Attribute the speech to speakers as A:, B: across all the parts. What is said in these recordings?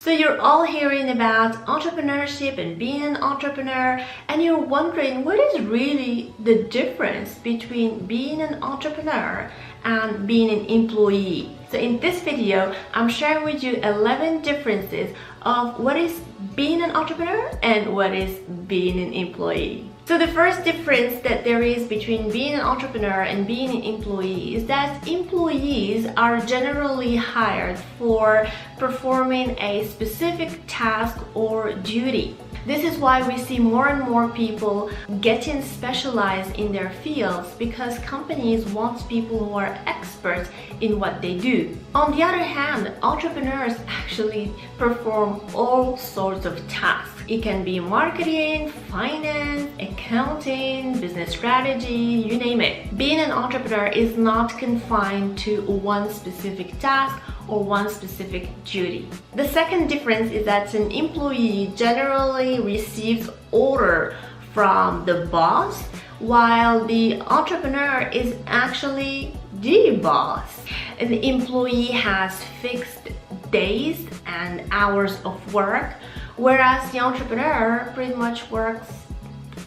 A: So you're all hearing about entrepreneurship and being an entrepreneur, and you're wondering what is really the difference between being an entrepreneur and being an employee. So in this video, I'm sharing with you 11 differences of what is being an entrepreneur and what is being an employee. So the first difference that there is between being an entrepreneur and being an employee is that employees are generally hired for performing a specific task or duty. This is why we see more and more people getting specialized in their fields, because companies want people who are experts in what they do. On the other hand, entrepreneurs actually perform all sorts of tasks. It can be marketing, finance, accounting, business strategy, you name it. Being an entrepreneur is not confined to one specific task or one specific duty. The second difference is that an employee generally receives order from the boss, while the entrepreneur is actually the boss. An employee has fixed days and hours of work, whereas the entrepreneur pretty much works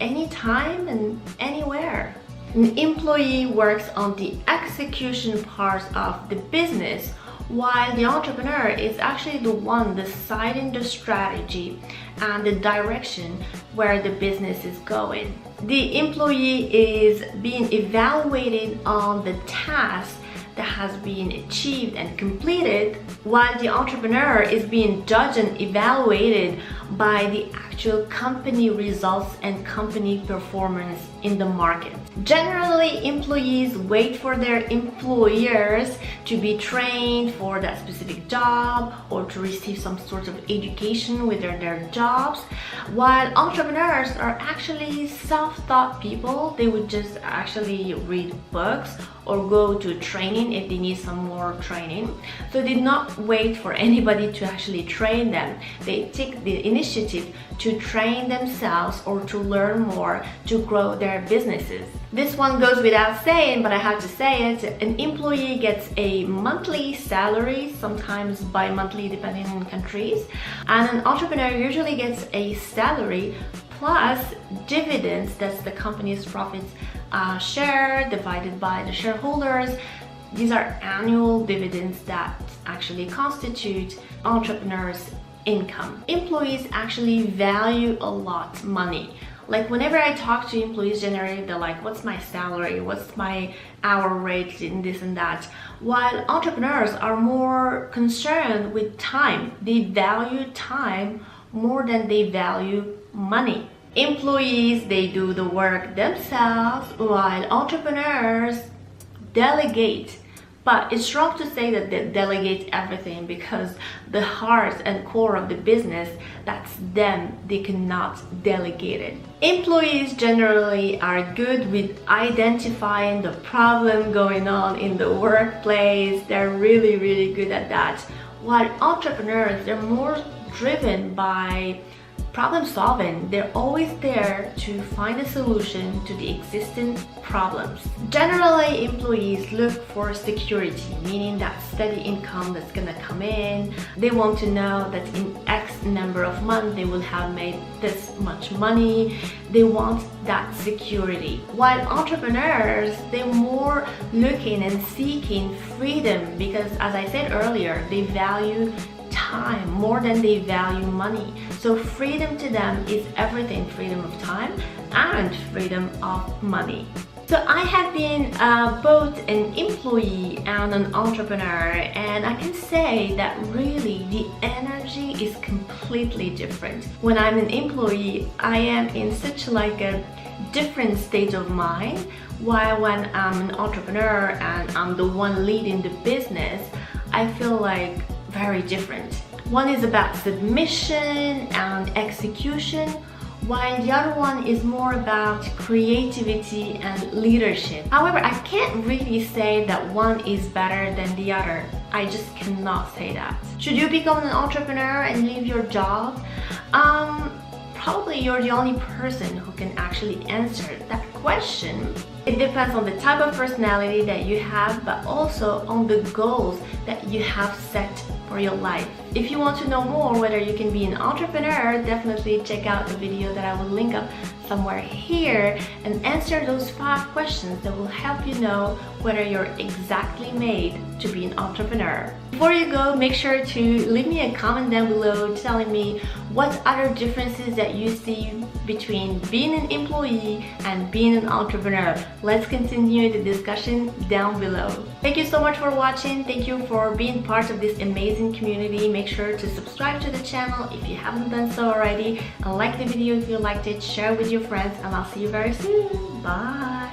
A: anytime and anywhere. An employee works on the execution part of the business, while the entrepreneur is actually the one deciding the strategy and the direction where the business is going. The employee is being evaluated on the task that has been achieved and completed, while the entrepreneur is being judged and evaluated by the actual company results and company performance in the market. Generally, employees wait for their employers to be trained for that specific job or to receive some sort of education within their jobs, while entrepreneurs are actually self-taught people. They would just actually read books or go to training if they need some more training. So they do not wait for anybody to actually train them. They take the initiative to train themselves or to learn more to grow their businesses. This one goes without saying, but I have to say it. An employee gets a monthly salary, sometimes bi-monthly depending on countries, and an entrepreneur usually gets a salary plus dividends. That's the company's profits share divided by the shareholders. These are annual dividends that actually constitute entrepreneurs' income. Employees actually value a lot money. Like whenever I talk to employees, generally they're like, what's my salary? What's my hour rate in this and that? While entrepreneurs are more concerned with time. They value time more than they value money. Employees, they do the work themselves, while entrepreneurs delegate. But it's wrong to say that they delegate everything, because the heart and core of the business, that's them. They cannot delegate it. Employees generally are good with identifying the problem going on in the workplace. They're really good at that. While entrepreneurs, they're more driven by problem solving. They're always there to find a solution to the existing problems. Generally, employees look for security, meaning that steady income that's gonna come in. They want to know that in X number of months they will have made this much money. They want that security. While entrepreneurs, they're more looking and seeking freedom, because as I said earlier, they value time more than they value money. So freedom to them is everything: freedom of time and freedom of money. So I have been both an employee and an entrepreneur, and I can say that really the energy is completely different. When I'm an employee, I am in such like a different state of mind, while when I'm an entrepreneur and I'm the one leading the business, I feel like very different. One is about submission and execution, while the other one is more about creativity and leadership. However, I can't really say that one is better than the other. I just cannot say that. Should you become an entrepreneur and leave your job? Probably you're the only person who can actually answer that question. It depends on the type of personality that you have, but also on the goals that you have set for your life. If you want to know more whether you can be an entrepreneur, definitely check out the video that I will link up somewhere here and answer those 5 questions that will help you know whether you're exactly made to be an entrepreneur. Before you go, make sure to leave me a comment down below telling me what other differences that you see between being an employee and being an entrepreneur. Let's continue the discussion down below. Thank you so much for watching. Thank you for being part of this amazing community. Make sure to subscribe to the channel if you haven't done so already, and like the video if you liked it, share with your friends, and I'll see you very soon. Bye!